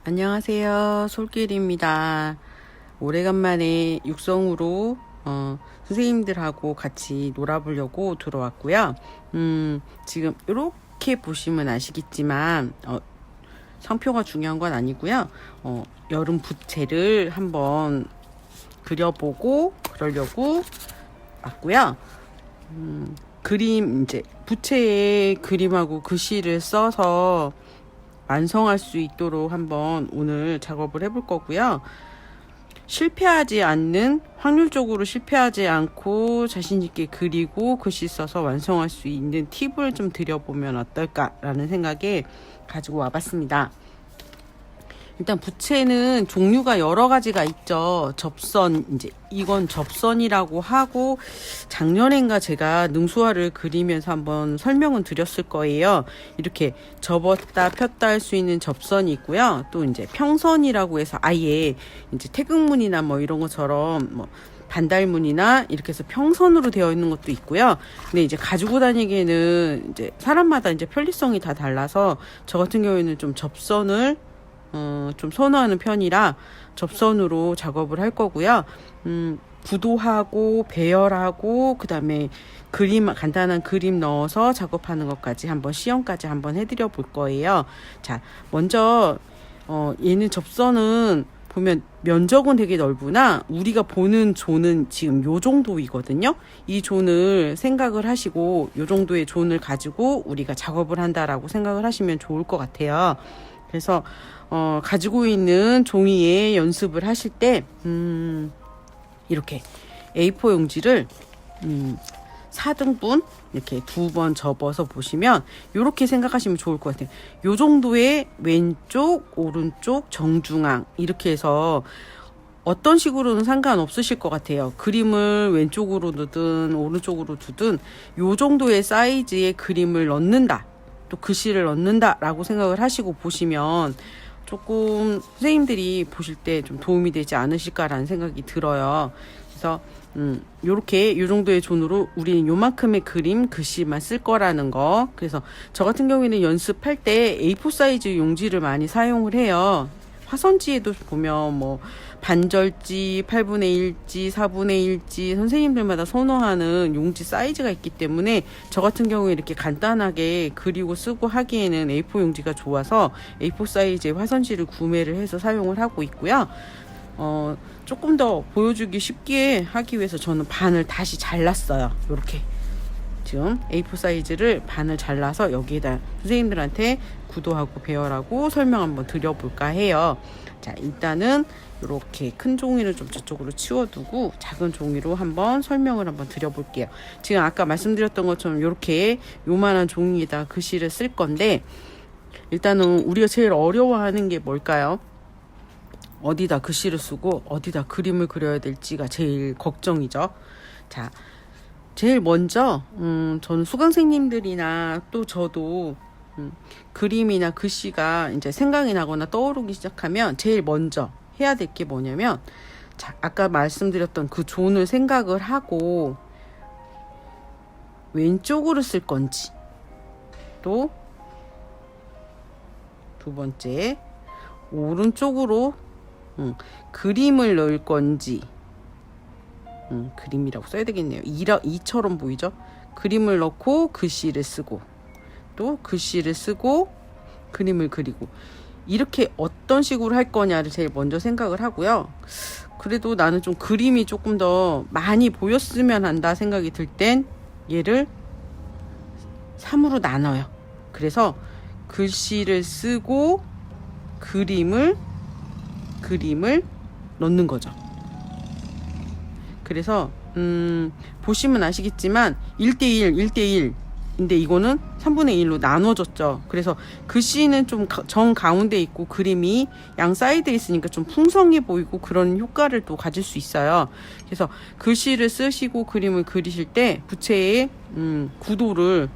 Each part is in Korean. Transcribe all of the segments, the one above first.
안녕하세요. 솔길입니다. 오래간만에 육성으로 선생님들하고 같이 놀아보려고 들어왔고요. 지금 이렇게 보시면 아시겠지만 상표가 중요한 건 아니고요. 여름 부채를 한번 그려보고 그러려고 왔고요. 그림 이제 부채에 그림하고 글씨를 써서 완성할 수 있도록 한번 오늘 작업을 해볼 거고요. 실패하지 않는, 확률적으로 실패하지 않고 자신있게 그리고 글씨 써서 완성할 수 있는 팁을 좀 드려보면 어떨까라는 생각에 가지고 와봤습니다. 일단 부채는 종류가 여러 가지가 있죠. 접선, 이제 이건 접선이라고 하고, 작년엔가 제가 능수화를 그리면서 한번 설명은 드렸을 거예요. 이렇게 접었다 폈다 할 수 있는 접선이 있고요. 또 이제 평선이라고 해서 아예 이제 태극문이나 뭐 이런 것처럼 뭐 반달문이나 이렇게 해서 평선으로 되어 있는 것도 있고요. 근데 이제 가지고 다니기에는 이제 사람마다 이제 편리성이 다 달라서 저 같은 경우에는 좀 접선을 좀 선호하는 편이라 접선으로 작업을 할 거고요. 구도하고 배열하고 그 다음에 간단한 그림 넣어서 작업하는 것까지 한번 시연까지 한번 해드려 볼 거예요. 자, 먼저 얘는 접선은 보면 면적은 되게 넓으나 우리가 보는 존은 지금 요 정도이거든요. 이 존을 생각을 하시고 요 정도의 존을 가지고 우리가 작업을 한다라고 생각을 하시면 좋을 것 같아요. 그래서 가지고 있는 종이에 연습을 하실 때 이렇게 A4 용지를 4등분 이렇게 2번 접어서 보시면 이렇게 생각하시면 좋을 것 같아요. 요 정도의 왼쪽, 오른쪽, 정중앙 이렇게 해서 어떤 식으로는 상관없으실 것 같아요. 그림을 왼쪽으로 두든 오른쪽으로 두든 요 정도의 사이즈의 그림을 넣는다. 또 글씨를 넣는다 라고 생각을 하시고 보시면 조금 선생님들이 보실 때 좀 도움이 되지 않으실까라는 생각이 들어요. 그래서 요렇게 요 정도의 존으로 우리는 요만큼의 그림 글씨만 쓸 거라는 거. 그래서 저 같은 경우에는 연습할 때 A4 사이즈 용지를 많이 사용을 해요. 화선지에도 보면 뭐 반절지, 8분의 1지, 4분의 1지 선생님들마다 선호하는 용지 사이즈가 있기 때문에 저 같은 경우에 이렇게 간단하게 그리고 쓰고 하기에는 A4 용지가 좋아서 A4 사이즈의 화선지를 구매를 해서 사용을 하고 있고요. 조금 더 보여주기 쉽게 하기 위해서 저는 반을 다시 잘랐어요. 이렇게 지금 A4 사이즈를 반을 잘라서 여기에다 선생님들한테 구도하고 배열하고 설명 한번 드려볼까 해요. 자, 일단은 이렇게 큰 종이를 좀 저쪽으로 치워두고 작은 종이로 한번 설명을 한번 드려볼게요. 지금 아까 말씀드렸던 것처럼 이렇게 요만한 종이에다 글씨를 쓸 건데 일단은 우리가 제일 어려워하는 게 뭘까요? 어디다 글씨를 쓰고 어디다 그림을 그려야 될지가 제일 걱정이죠. 자, 제일 먼저 저는 수강생님들이나 또 저도 그림이나 글씨가 이제 생각이 나거나 떠오르기 시작하면 제일 먼저 해야 될 게 뭐냐면, 자, 아까 말씀드렸던 그 존을 생각을 하고 왼쪽으로 쓸 건지, 또 두 번째 오른쪽으로 그림을 넣을 건지, 그림이라고 써야 되겠네요. 이처럼 보이죠? 그림을 넣고 글씨를 쓰고 또 글씨를 쓰고 그림을 그리고 이렇게 어떤 식으로 할 거냐를 제일 먼저 생각을 하고요. 그래도 나는 좀 그림이 조금 더 많이 보였으면 한다 생각이 들 땐 얘를 3으로 나눠요. 그래서 글씨를 쓰고 그림을 넣는 거죠. 그래서 보시면 아시겠지만 1대1 인데 이거는 3분의 1로 나눠졌죠. 그래서 글씨는 좀 정 가운데 있고 그림이 양 사이드에 있으니까 좀 풍성해 보이고 그런 효과를 또 가질 수 있어요. 그래서 글씨를 쓰시고 그림을 그리실 때 부채의 구도를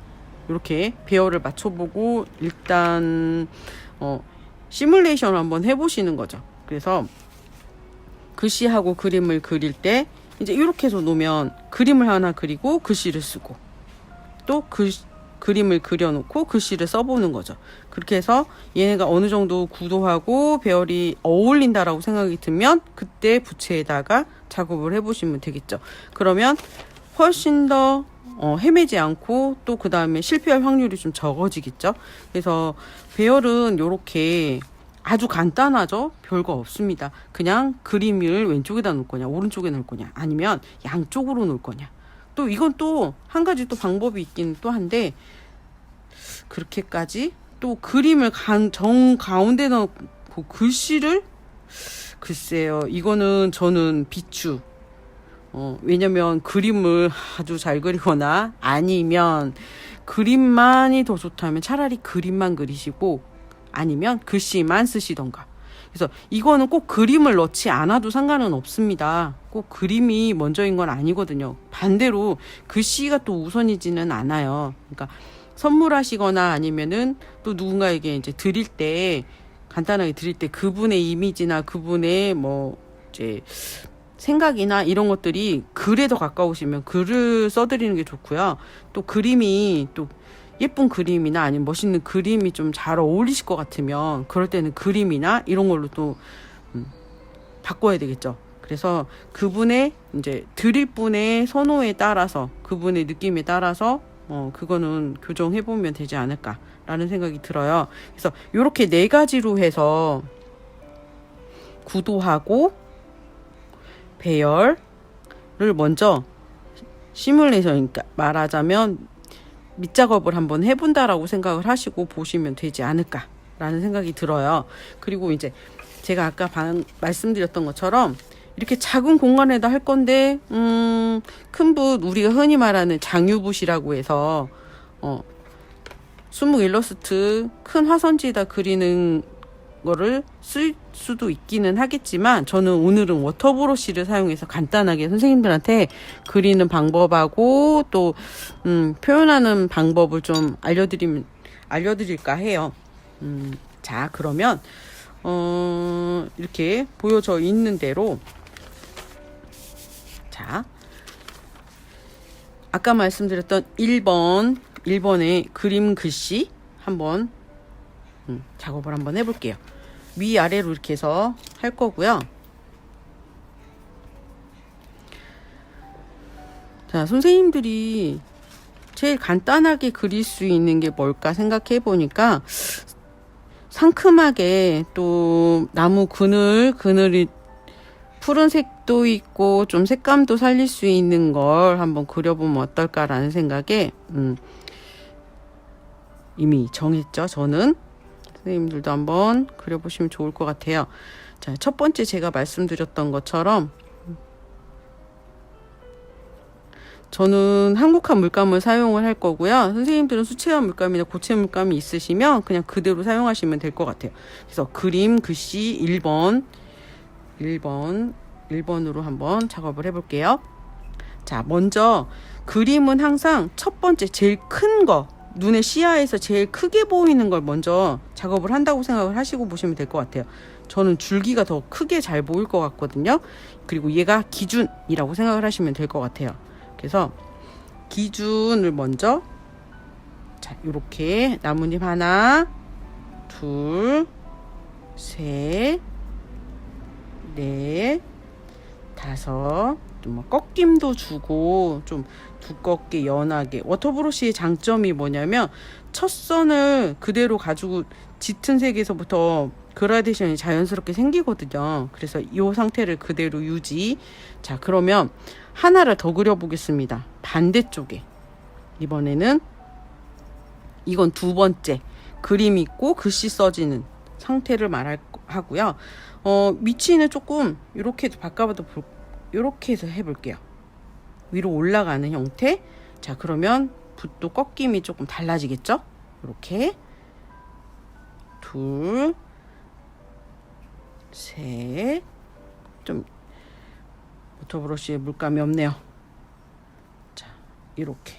이렇게 배열을 맞춰보고 일단 시뮬레이션을 한번 해보시는 거죠. 그래서 글씨하고 그림을 그릴 때 이제 이렇게 해서 놓으면 그림을 하나 그리고 글씨를 쓰고 또 그림을 그려놓고 글씨를 써보는 거죠. 그렇게 해서 얘네가 어느 정도 구도하고 배열이 어울린다라고 생각이 들면 그때 부채에다가 작업을 해보시면 되겠죠. 그러면 훨씬 더 헤매지 않고 또 그 다음에 실패할 확률이 좀 적어지겠죠. 그래서 배열은 요렇게 아주 간단하죠. 별거 없습니다. 그냥 그림을 왼쪽에다 놓을 거냐, 오른쪽에 놓을 거냐, 아니면 양쪽으로 놓을 거냐. 또 이건 또 한 가지 또 방법이 있긴 또 한데, 그렇게까지 또 그림을 정 가운데 넣고 글씨를, 글쎄요, 이거는 저는 비추. 왜냐면 그림을 아주 잘 그리거나 아니면 그림만이 더 좋다면 차라리 그림만 그리시고 아니면 글씨만 쓰시던가. 그래서 이거는 꼭 그림을 넣지 않아도 상관은 없습니다. 꼭 그림이 먼저인 건 아니거든요. 반대로 글씨가 또 우선이지는 않아요. 그러니까 선물하시거나 아니면은 또 누군가에게 이제 드릴 때, 간단하게 드릴 때 그분의 이미지나 그분의 뭐 이제 생각이나 이런 것들이 글에 더 가까우시면 글을 써드리는 게 좋고요. 또 그림이 또 예쁜 그림이나 아니면 멋있는 그림이 좀 잘 어울리실 것 같으면 그럴 때는 그림이나 이런 걸로 또 바꿔야 되겠죠. 그래서 그분의 이제 드릴 분의 선호에 따라서, 그분의 느낌에 따라서 그거는 교정해 보면 되지 않을까라는 생각이 들어요. 그래서 이렇게 4가지로 해서 구도하고 배열을 먼저 시뮬레이션, 그러니까 말하자면 밑작업을 한번 해본다라고 생각을 하시고 보시면 되지 않을까라는 생각이 들어요. 그리고 이제 제가 아까 말씀드렸던 것처럼 이렇게 작은 공간에다 할 건데 큰 붓, 우리가 흔히 말하는 장유붓이라고 해서 수묵 일러스트 큰 화선지에다 그리는 거를 쓸 수도 있기는 하겠지만, 저는 오늘은 워터브러쉬를 사용해서 간단하게 선생님들한테 그리는 방법하고 또 표현하는 방법을 좀 알려드릴까 해요. 자, 그러면 이렇게 보여져 있는 대로, 자, 아까 말씀드렸던 1번의 그림 글씨 한번 작업을 한번 해볼게요. 위아래로 이렇게 해서 할 거고요. 자, 선생님들이 제일 간단하게 그릴 수 있는 게 뭘까 생각해 보니까, 상큼하게 또 나무 그늘이 푸른색도 있고 좀 색감도 살릴 수 있는 걸 한번 그려보면 어떨까라는 생각에 이미 정했죠. 저는 선생님들도 한번 그려보시면 좋을 것 같아요. 자, 첫 번째 제가 말씀드렸던 것처럼 저는 한국화 물감을 사용을 할 거고요. 선생님들은 수채화 물감이나 고체 물감이 있으시면 그냥 그대로 사용하시면 될 것 같아요. 그래서 그림 글씨 1번으로 한번 작업을 해볼게요. 자, 먼저 그림은 항상 첫 번째 제일 큰 거, 눈의 시야에서 제일 크게 보이는 걸 먼저 작업을 한다고 생각을 하시고 보시면 될 것 같아요. 저는 줄기가 더 크게 잘 보일 것 같거든요. 그리고 얘가 기준이라고 생각을 하시면 될 것 같아요. 그래서 기준을 먼저, 자, 요렇게 나뭇잎 하나, 둘, 셋, 넷, 다섯, 좀 꺾임도 주고 좀 두껍게 연하게. 워터브러쉬의 장점이 뭐냐면 첫 선을 그대로 가지고 짙은 색에서부터 그라데이션이 자연스럽게 생기거든요. 그래서 이 상태를 그대로 유지. 자, 그러면 하나를 더 그려보겠습니다. 반대쪽에. 이번에는 이건 2번째 그림 있고 글씨 써지는 상태를 하고요. 위치는 조금 이렇게 바꿔봐도 이렇게 해서 해볼게요. 위로 올라가는 형태. 자, 그러면 붓도 꺾임이 조금 달라지겠죠? 이렇게 둘, 셋. 좀 워터브러쉬에 물감이 없네요. 자, 이렇게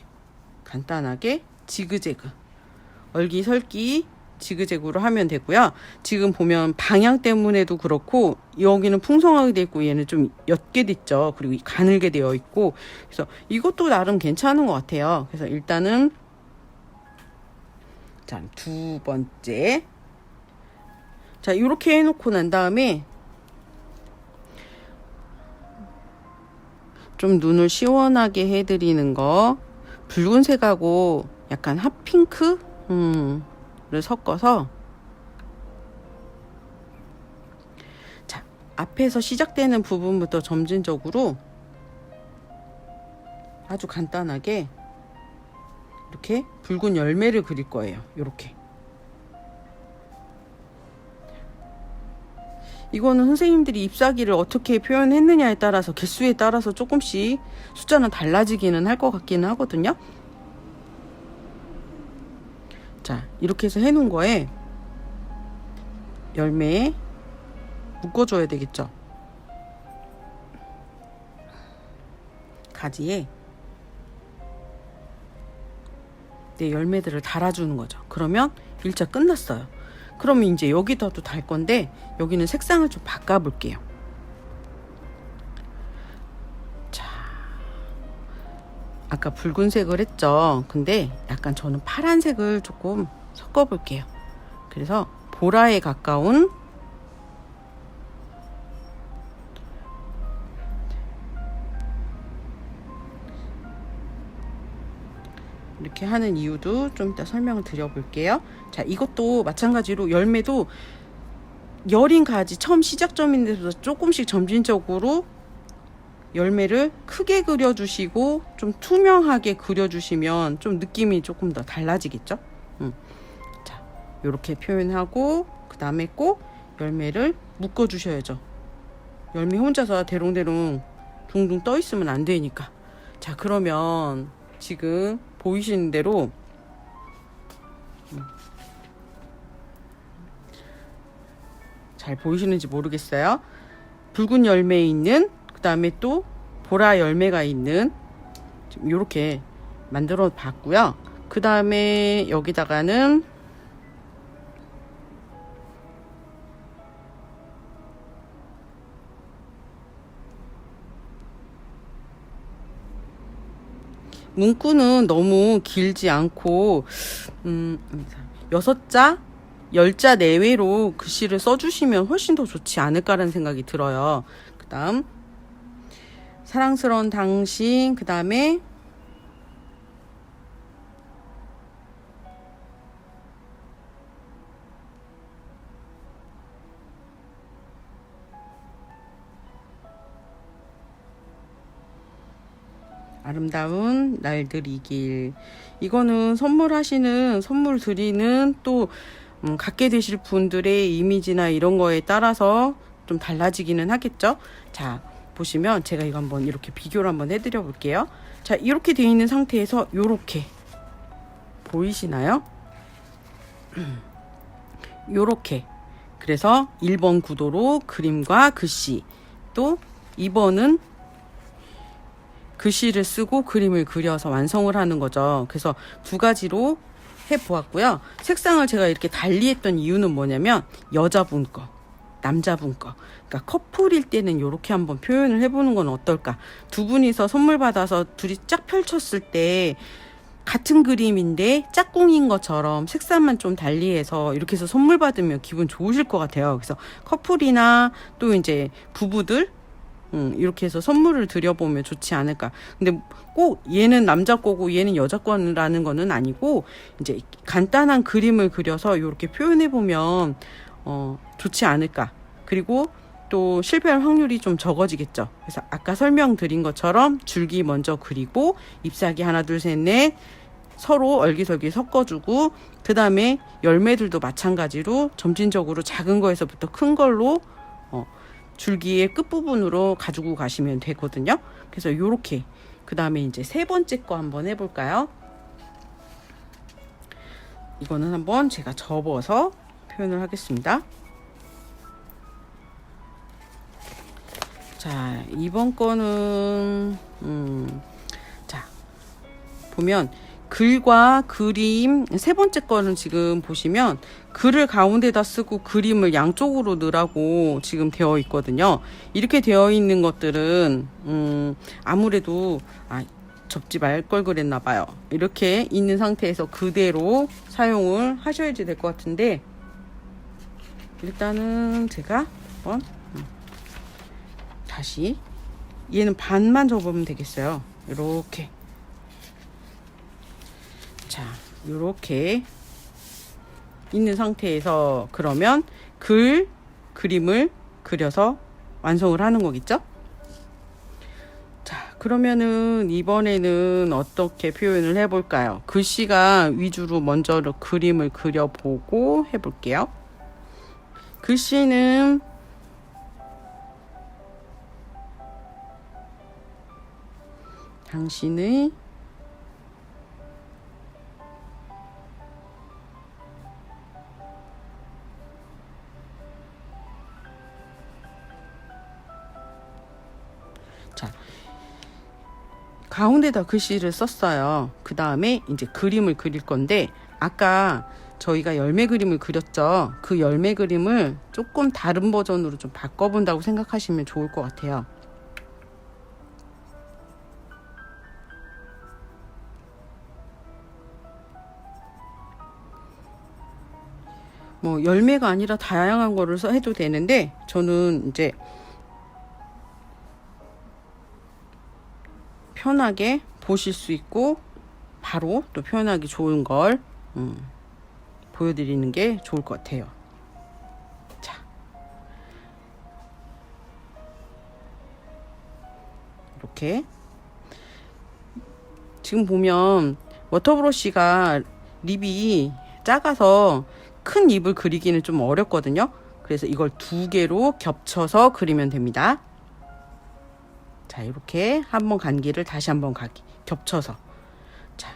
간단하게 지그재그, 얼기설기 지그재그로 하면 되고요. 지금 보면 방향 때문에도 그렇고 여기는 풍성하게 되어 있고 얘는 좀 옅게 됐죠. 그리고 가늘게 되어 있고, 그래서 이것도 나름 괜찮은 것 같아요. 그래서 일단은 자, 두 번째. 자, 이렇게 해놓고 난 다음에 좀 눈을 시원하게 해드리는 거, 붉은색하고 약간 핫핑크 를 섞어서, 자, 앞에서 시작되는 부분부터 점진적으로 아주 간단하게 이렇게 붉은 열매를 그릴 거예요. 이렇게. 이거는 선생님들이 잎사귀를 어떻게 표현했느냐에 따라서, 개수에 따라서 조금씩 숫자는 달라지기는 할 것 같기는 하거든요. 자, 이렇게 해서 해놓은 거에 열매에 묶어줘야 되겠죠. 가지에 내 열매들을 달아주는 거죠. 그러면 1차 끝났어요. 그러면 이제 여기다도 달 건데, 여기는 색상을 좀 바꿔볼게요. 자, 아까 붉은색을 했죠. 근데 약간 저는 파란색을 조금 섞어볼게요. 그래서 보라에 가까운, 이렇게 하는 이유도 좀 이따 설명을 드려볼게요. 자, 이것도 마찬가지로 열매도 여린 가지 처음 시작점인데도 조금씩 점진적으로 열매를 크게 그려주시고 좀 투명하게 그려주시면 좀 느낌이 조금 더 달라지겠죠. 자, 이렇게 표현하고, 그 다음에 꼭 열매를 묶어주셔야죠. 열매 혼자서 대롱대롱 둥둥 떠 있으면 안 되니까. 자, 그러면 지금 보이시는 대로 잘 보이시는지 모르겠어요. 붉은 열매에 있는, 그 다음에 또 보라 열매가 있는, 이렇게 만들어 봤고요. 그 다음에 여기다가는 문구는 너무 길지 않고 6자, 10자 내외로 글씨를 써주시면 훨씬 더 좋지 않을까라는 생각이 들어요. 그 다음 사랑스러운 당신, 그 다음에 아름다운 날들이길. 이거는 선물 드리는 또 갖게 되실 분들의 이미지나 이런 거에 따라서 좀 달라지기는 하겠죠. 자, 보시면 제가 이거 한번 이렇게 비교를 한번 해드려 볼게요. 자, 이렇게 되어 있는 상태에서 요렇게 보이시나요? 요렇게. 그래서 1번 구도로 그림과 글씨, 또 2번은 글씨를 쓰고 그림을 그려서 완성을 하는 거죠. 그래서 두 가지로 해보았고요. 색상을 제가 이렇게 달리 했던 이유는 뭐냐면, 여자분 거, 남자분 거, 그러니까 커플일 때는 이렇게 한번 표현을 해보는 건 어떨까. 두 분이서 선물 받아서 둘이 쫙 펼쳤을 때 같은 그림인데 짝꿍인 것처럼 색상만 좀 달리해서 이렇게 해서 선물 받으면 기분 좋으실 것 같아요. 그래서 커플이나 또 이제 부부들 이렇게 해서 선물을 드려보면 좋지 않을까. 근데 꼭 얘는 남자 거고 얘는 여자 거라는 거는 아니고, 이제 간단한 그림을 그려서 이렇게 표현해보면 좋지 않을까. 그리고 또 실패할 확률이 좀 적어지겠죠. 그래서 아까 설명드린 것처럼 줄기 먼저 그리고 잎사귀 하나 둘 셋 넷 서로 얼기설기 섞어주고, 그 다음에 열매들도 마찬가지로 점진적으로 작은 거에서부터 큰 걸로 줄기의 끝부분으로 가지고 가시면 되거든요. 그래서 요렇게, 그 다음에 이제 세 번째 거 한번 해볼까요? 이거는 한번 제가 접어서 표현을 하겠습니다. 자, 이번 거는 자, 보면 글과 그림, 세 번째 거는 지금 보시면 글을 가운데다 쓰고 그림을 양쪽으로 넣으라고 지금 되어 있거든요. 이렇게 되어 있는 것들은 아무래도 접지 말 걸 그랬나 봐요. 이렇게 있는 상태에서 그대로 사용을 하셔야지 될 것 같은데, 일단은 제가 한번 다시 얘는 반만 접으면 되겠어요. 이렇게. 자, 이렇게 있는 상태에서 그러면 그림을 그려서 완성을 하는 거겠죠? 자, 그러면은 이번에는 어떻게 표현을 해볼까요? 글씨가 위주로 먼저 그림을 그려보고 해볼게요. 글씨는 당신의 자, 가운데다 글씨를 썼어요. 그 다음에 이제 그림을 그릴 건데, 아까 저희가 열매 그림을 그렸죠. 그 열매 그림을 조금 다른 버전으로 좀 바꿔본다고 생각하시면 좋을 것 같아요. 뭐 열매가 아니라 다양한 거를 해도 되는데, 저는 이제 편하게 보실 수 있고 바로 또 표현하기 좋은 걸 보여드리는 게 좋을 것 같아요. 자, 이렇게 지금 보면 워터브러쉬가 립이 작아서 큰 립을 그리기는 좀 어렵거든요. 그래서 이걸 2개로 겹쳐서 그리면 됩니다. 자, 이렇게 한번 간기를 다시 한번 겹쳐서. 자,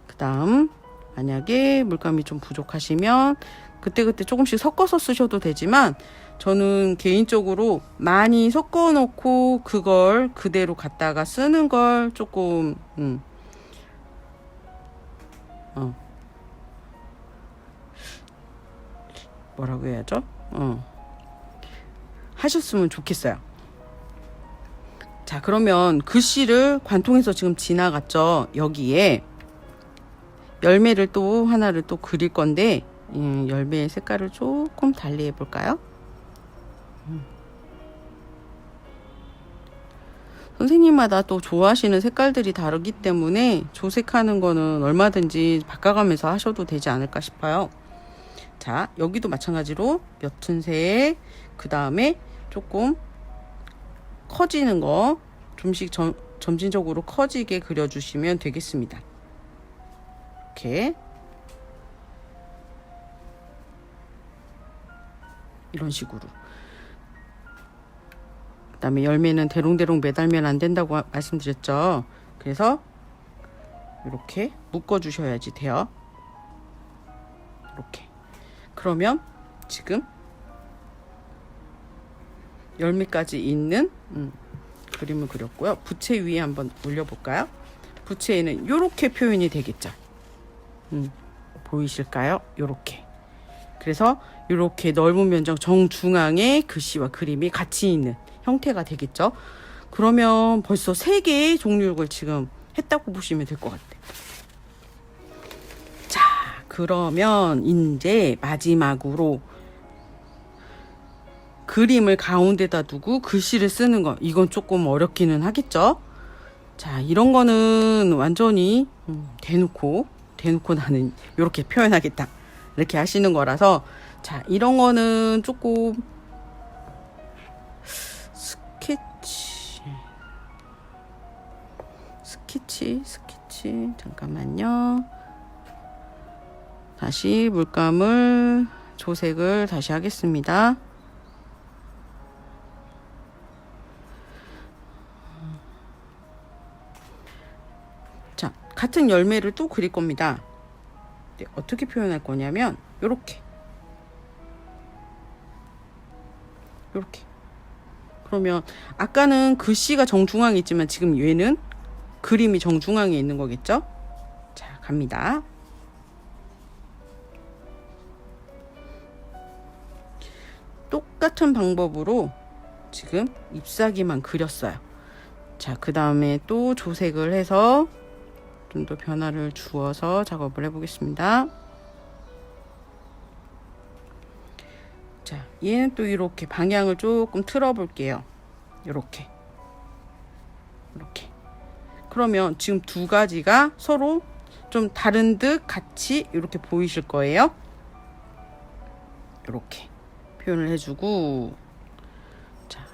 그 다음 만약에 물감이 좀 부족하시면 그때그때 조금씩 섞어서 쓰셔도 되지만, 저는 개인적으로 많이 섞어 놓고 그걸 그대로 갖다가 쓰는 걸 조금 뭐라고 해야죠? 하셨으면 좋겠어요. 자, 그러면 글씨를 관통해서 지금 지나갔죠. 여기에 열매를 또 하나를 또 그릴 건데, 열매의 색깔을 조금 달리 해볼까요? 선생님마다 또 좋아하시는 색깔들이 다르기 때문에 조색하는 거는 얼마든지 바꿔가면서 하셔도 되지 않을까 싶어요. 자, 여기도 마찬가지로 옅은 색, 그 다음에 조금 커지는 거 좀씩 점진적으로 커지게 그려주시면 되겠습니다. 이렇게 이런 식으로. 그 다음에 열매는 대롱대롱 매달면 안 된다고 말씀드렸죠. 그래서 이렇게 묶어 주셔야지 돼요. 이렇게. 그러면 지금 열매까지 있는 그림을 그렸고요. 부채 위에 한번 올려볼까요? 부채에는 이렇게 표현이 되겠죠. 보이실까요? 이렇게. 그래서 이렇게 넓은 면적 정중앙에 글씨와 그림이 같이 있는 형태가 되겠죠. 그러면 벌써 3개의 종류를 지금 했다고 보시면 될 것 같아요. 자, 그러면 이제 마지막으로 그림을 가운데다 두고 글씨를 쓰는 거, 이건 조금 어렵기는 하겠죠. 자, 이런 거는 완전히 대놓고 나는 이렇게 표현하겠다, 이렇게 하시는 거라서, 자, 이런 거는 조금 스케치 잠깐만요. 다시 물감을 조색을 다시 하겠습니다. 자, 같은 열매를 또 그릴 겁니다. 네, 어떻게 표현할 거냐면 요렇게 그러면 아까는 글씨가 정중앙에 있지만 지금 얘는 그림이 정중앙에 있는 거겠죠? 자, 갑니다. 똑같은 방법으로 지금 잎사귀만 그렸어요. 자, 그 다음에 또 조색을 해서 좀 더 변화를 주어서 작업을 해보겠습니다. 자, 얘는 또 이렇게 방향을 조금 틀어 볼게요. 이렇게. 그러면 지금 두 가지가 서로 좀 다른 듯 같이 이렇게 보이실 거예요. 이렇게 표현을 해주고, 자,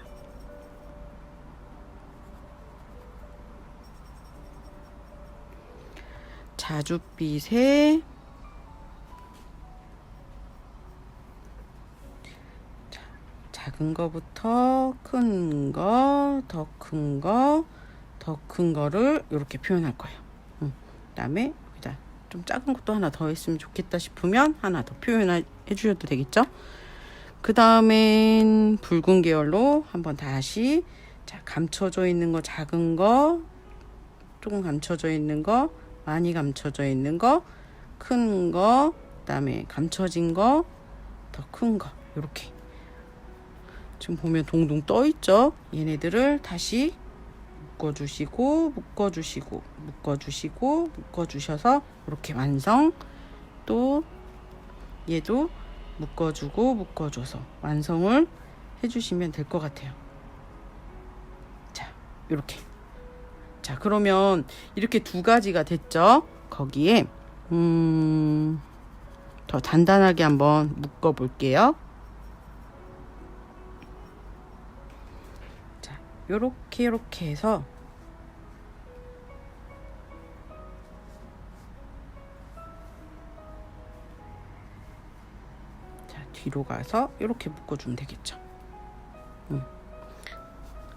자줏빛에 작은 거부터 큰 거, 더 큰 거, 더 큰 거를 이렇게 표현할 거예요. 그다음에 좀 작은 것도 하나 더 했으면 좋겠다 싶으면 하나 더 표현해 주셔도 되겠죠. 그 다음엔 붉은 계열로 한번 다시, 자, 감춰져 있는 거, 작은 거, 조금 감춰져 있는 거, 많이 감춰져 있는 거, 큰 거, 그다음에 감춰진 거, 더 큰 거, 이렇게 지금 보면 동동 떠 있죠. 얘네들을 다시 묶어주시고 묶어주셔서 이렇게 완성. 또 얘도 묶어주고 묶어줘서 완성을 해주시면 될 것 같아요. 자, 이렇게. 자, 그러면 이렇게 두 가지가 됐죠. 거기에 더 단단하게 한번 묶어 볼게요. 자, 요렇게 해서 뒤로 가서 이렇게 묶어주면 되겠죠.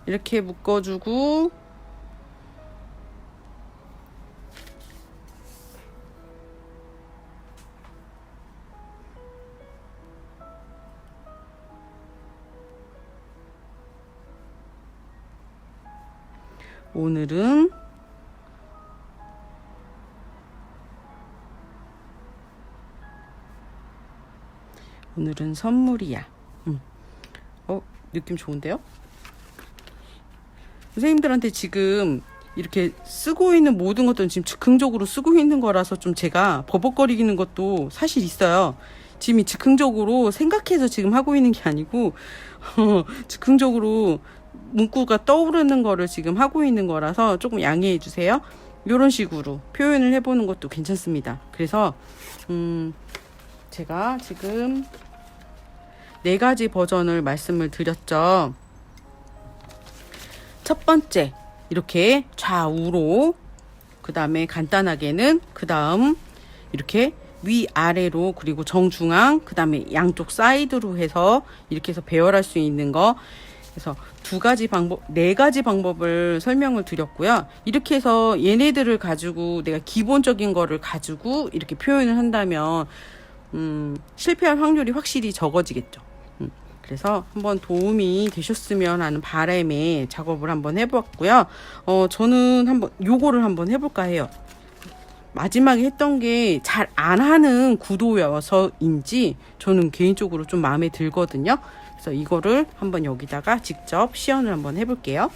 이렇게 묶어주고, 오늘은 선물이야. 느낌 좋은데요? 선생님들한테 지금 이렇게 쓰고 있는 모든 것들은 지금 즉흥적으로 쓰고 있는 거라서 좀 제가 버벅거리는 것도 사실 있어요. 지금 즉흥적으로 생각해서 지금 하고 있는 게 아니고 즉흥적으로 문구가 떠오르는 거를 지금 하고 있는 거라서 조금 양해해 주세요. 이런 식으로 표현을 해보는 것도 괜찮습니다. 그래서 제가 지금 4가지 버전을 말씀을 드렸죠. 첫 번째, 이렇게 좌우로, 그 다음에 간단하게는 그 다음 이렇게 위아래로, 그리고 정중앙, 그 다음에 양쪽 사이드로 해서 이렇게 해서 배열할 수 있는 거. 그래서 4가지 방법을 설명을 드렸고요. 이렇게 해서 얘네들을 가지고 내가 기본적인 거를 가지고 이렇게 표현을 한다면 실패할 확률이 확실히 적어지겠죠. 그래서 한번 도움이 되셨으면 하는 바람에 작업을 한번 해봤고요. 저는 요거를 한번 해볼까 해요. 마지막에 했던 게 잘 안 하는 구도여서인지 저는 개인적으로 좀 마음에 들거든요. 그래서 이거를 한번 여기다가 직접 시연을 한번 해볼게요.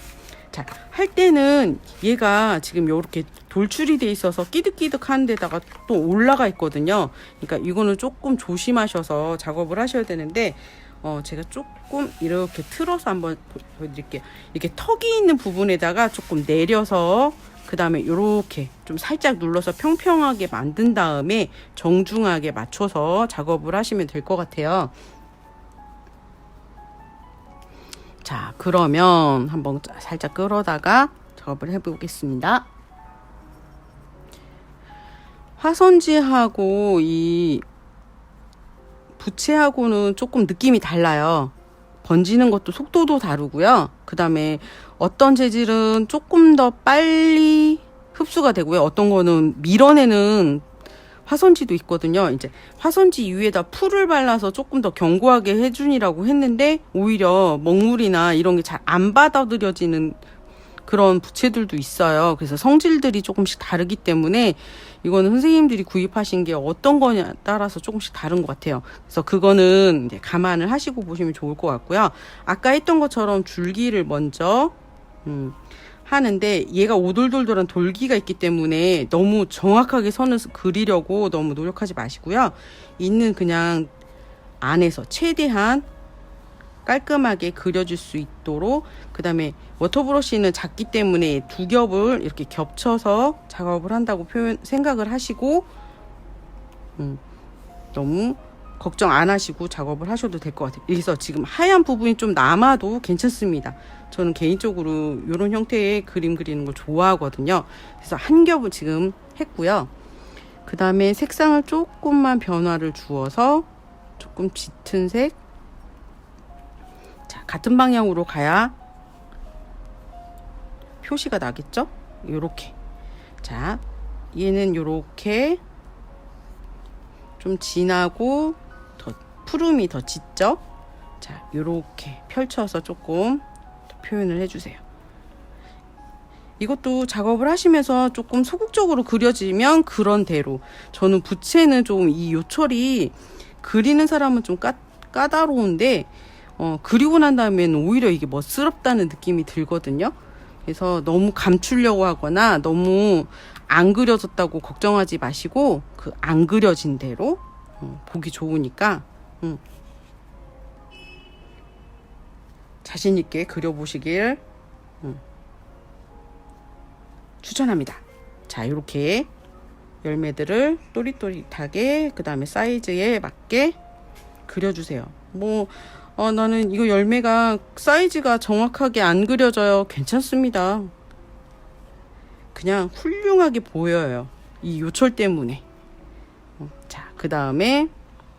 자, 할 때는 얘가 지금 이렇게 돌출이 돼 있어서 끼득끼득한 데다가 또 올라가 있거든요. 그러니까 이거는 조금 조심하셔서 작업을 하셔야 되는데, 제가 조금 이렇게 틀어서 한번 보여드릴게요. 이렇게 턱이 있는 부분에다가 조금 내려서, 그 다음에 이렇게 좀 살짝 눌러서 평평하게 만든 다음에 정중하게 맞춰서 작업을 하시면 될 것 같아요. 자, 그러면 한번 살짝 끌어다가 작업을 해보겠습니다. 화선지하고 이 부채하고는 조금 느낌이 달라요. 번지는 것도 속도도 다르고요. 그 다음에 어떤 재질은 조금 더 빨리 흡수가 되고요. 어떤 거는 밀어내는 화선지도 있거든요. 이제 화선지 위에다 풀을 발라서 조금 더 견고하게 해주니라고 했는데, 오히려 먹물이나 이런 게 잘 안 받아들여지는 그런 부채들도 있어요. 그래서 성질들이 조금씩 다르기 때문에 이거는 선생님들이 구입하신 게 어떤 거냐에 따라서 조금씩 다른 것 같아요. 그래서 그거는 이제 감안을 하시고 보시면 좋을 것 같고요. 아까 했던 것처럼 줄기를 먼저 하는데 얘가 오돌돌돌한 돌기가 있기 때문에 너무 정확하게 선을 그리려고 너무 노력하지 마시고요. 있는 그냥 안에서 최대한 깔끔하게 그려줄 수 있도록, 그 다음에 워터브러쉬는 작기 때문에 두 겹을 이렇게 겹쳐서 작업을 한다고 생각을 하시고 너무 걱정 안 하시고 작업을 하셔도 될 것 같아요. 그래서 지금 하얀 부분이 좀 남아도 괜찮습니다. 저는 개인적으로 이런 형태의 그림 그리는 걸 좋아하거든요. 그래서 한 겹을 지금 했고요. 그 다음에 색상을 조금만 변화를 주어서 조금 짙은 색, 자, 같은 방향으로 가야 표시가 나겠죠? 요렇게. 자, 얘는 요렇게 좀 진하고 더 푸름이 더 짙죠? 자, 요렇게 펼쳐서 조금 더 표현을 해주세요. 이것도 작업을 하시면서 조금 소극적으로 그려지면 그런 대로, 저는 부채는 좀 이 요철이 그리는 사람은 좀 까다로운데 그리고 난 다음에는 오히려 이게 멋스럽다는 느낌이 들거든요. 그래서 너무 감추려고 하거나 너무 안 그려졌다고 걱정하지 마시고 그 안 그려진 대로 보기 좋으니까 자신 있게 그려보시길 추천합니다. 자, 이렇게 열매들을 또릿또릿하게 그 다음에 사이즈에 맞게 그려주세요. 나는 이거 열매가 사이즈가 정확하게 안 그려져요. 괜찮습니다. 그냥 훌륭하게 보여요. 이 요철 때문에. 자, 그 다음에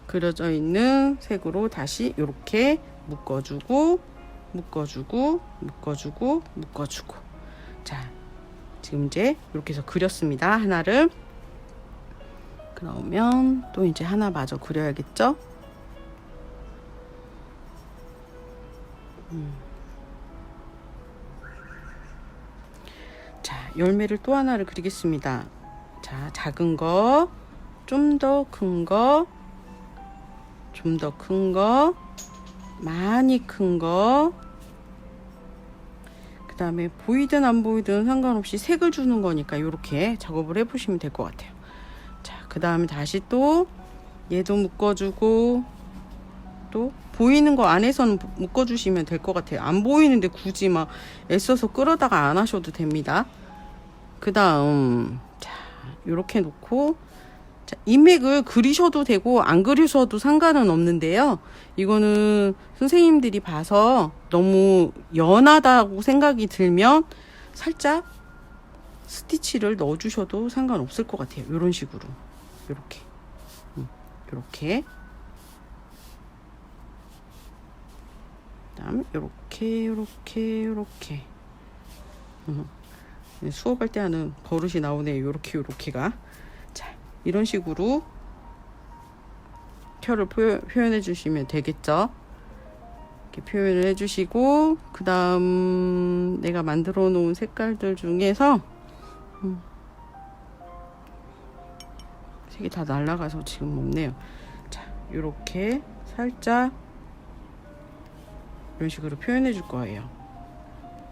그려져 있는 색으로 다시 이렇게 묶어주고 묶어주고 묶어주고 묶어주고. 자, 지금 이제 이렇게 해서 그렸습니다. 하나를. 그러면 또 이제 하나 마저 그려야겠죠? 자, 열매를 또 하나를 그리겠습니다. 자, 작은 거, 좀 더 큰 거, 좀 더 큰 거, 많이 큰 거, 그 다음에 보이든 안 보이든 상관없이 색을 주는 거니까 이렇게 작업을 해보시면 될 것 같아요. 자, 그 다음에 다시 또 얘도 묶어주고, 또 보이는 거 안에서는 묶어주시면 될 것 같아요. 안 보이는데 굳이 막 애써서 끌어다가 안 하셔도 됩니다. 그 다음, 자, 이렇게 놓고, 자, 인맥을 그리셔도 되고 안 그리셔도 상관은 없는데요. 이거는 선생님들이 봐서 너무 연하다고 생각이 들면 살짝 스티치를 넣어주셔도 상관없을 것 같아요. 이런 식으로, 이렇게, 이렇게. 그다음 요렇게 수업할 때 하는 버릇이 나오네요. 요렇게가. 자, 이런 식으로 켜를 표현해 주시면 되겠죠. 이렇게 표현을 해 주시고, 그 다음 내가 만들어 놓은 색깔들 중에서 색이 다 날아가서 지금 없네요. 자, 요렇게 살짝 이런 식으로 표현해 줄 거예요.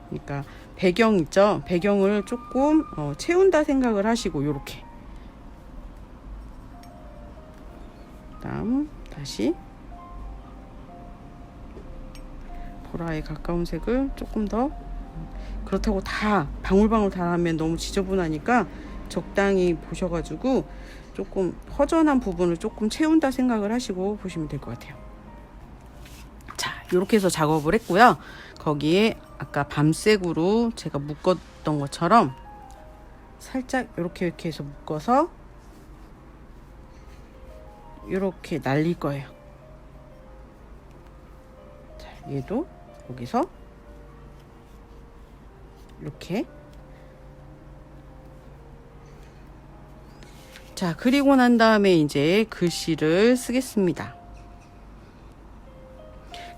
그러니까 배경 있죠? 배경을 조금 채운다 생각을 하시고 요렇게. 그다음 다시 보라에 가까운 색을 조금 더, 그렇다고 다 방울방울 다 하면 너무 지저분하니까 적당히 보셔가지고 조금 허전한 부분을 조금 채운다 생각을 하시고 보시면 될 것 같아요. 자, 이렇게 해서 작업을 했고요. 거기에 아까 밤색으로 제가 묶었던 것처럼 살짝 이렇게 해서 묶어서 이렇게 날릴 거예요. 자, 얘도 여기서 이렇게. 자, 그리고 난 다음에 이제 글씨를 쓰겠습니다.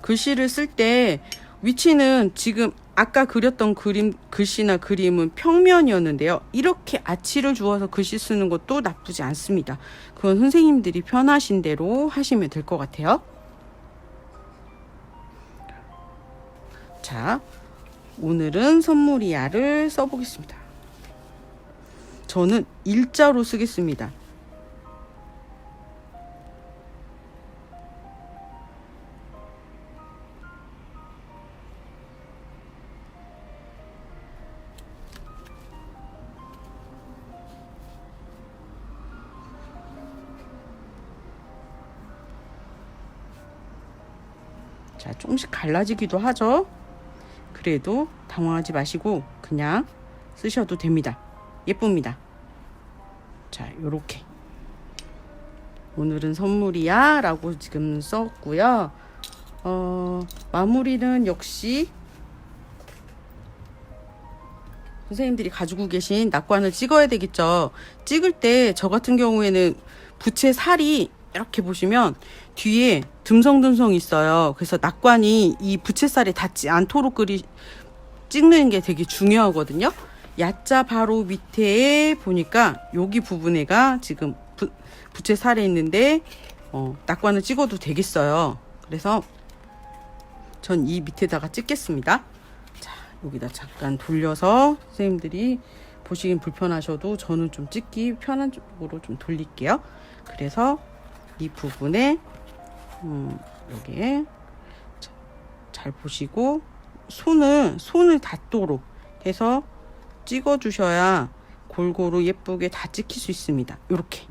글씨를 쓸 때 위치는 지금 아까 그렸던 글씨나 그림은 평면이었는데요. 이렇게 아치를 주어서 글씨 쓰는 것도 나쁘지 않습니다. 그건 선생님들이 편하신 대로 하시면 될 것 같아요. 자, 오늘은 선물이야를 써보겠습니다. 저는 일자로 쓰겠습니다. 자, 조금씩 갈라지기도 하죠. 그래도 당황하지 마시고 그냥 쓰셔도 됩니다. 예쁩니다. 자, 요렇게 오늘은 선물이야 라고 지금 썼고요. 마무리는 역시 선생님들이 가지고 계신 낙관을 찍어야 되겠죠. 찍을 때 저 같은 경우에는 부채 살이 이렇게 보시면 뒤에 듬성듬성 있어요. 그래서 낙관이 이 부채살에 닿지 않도록 찍는 게 되게 중요하거든요. 야자 바로 밑에 보니까 여기 부분에가 지금 부채살에 있는데 낙관을 찍어도 되겠어요. 그래서 전 이 밑에다가 찍겠습니다. 자, 여기다 잠깐 돌려서 선생님들이 보시긴 불편하셔도 저는 좀 찍기 편한 쪽으로 좀 돌릴게요. 그래서 이 부분에 여기에 잘 보시고 손을 닿도록 해서 찍어 주셔야 골고루 예쁘게 다 찍힐 수 있습니다. 이렇게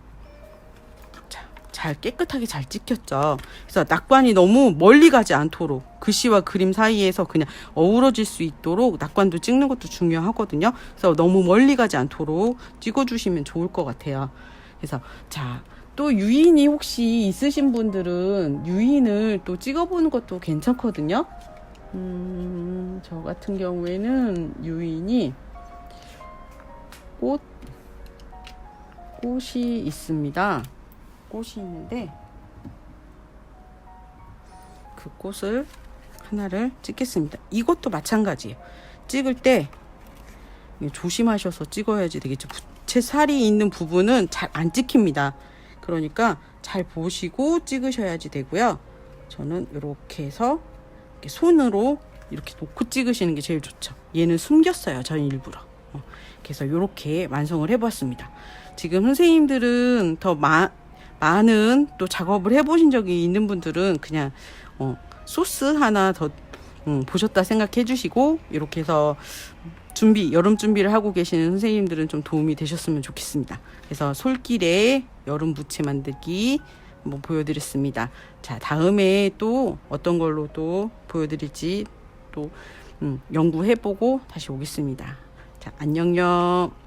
잘 깨끗하게 잘 찍혔죠. 그래서 낙관이 너무 멀리 가지 않도록 글씨와 그림 사이에서 그냥 어우러질 수 있도록 낙관도 찍는 것도 중요하거든요. 그래서 너무 멀리 가지 않도록 찍어 주시면 좋을 것 같아요. 그래서 자, 또 유인이 혹시 있으신 분들은 유인을 또 찍어보는 것도 괜찮거든요. 저 같은 경우에는 유인이 꽃이 있습니다. 꽃이 있는데 그 꽃을 하나를 찍겠습니다. 이것도 마찬가지예요. 찍을 때 조심하셔서 찍어야지 되겠죠. 부채 살이 있는 부분은 잘 안 찍힙니다. 그러니까 잘 보시고 찍으셔야지 되고요. 저는 이렇게 해서 이렇게 손으로 이렇게 놓고 찍으시는 게 제일 좋죠. 얘는 숨겼어요. 저는 일부러. 그래서 이렇게 완성을 해봤습니다. 지금 선생님들은 더 많은 또 작업을 해보신 적이 있는 분들은 그냥 소스 하나 더 보셨다 생각해 주시고 이렇게 해서 여름 준비를 하고 계시는 선생님들은 좀 도움이 되셨으면 좋겠습니다. 그래서 솔길에 여름 부채 만들기 한번 보여드렸습니다. 자, 다음에 또 어떤 걸로 또 보여드릴지 또 연구해보고 다시 오겠습니다. 자, 안녕요.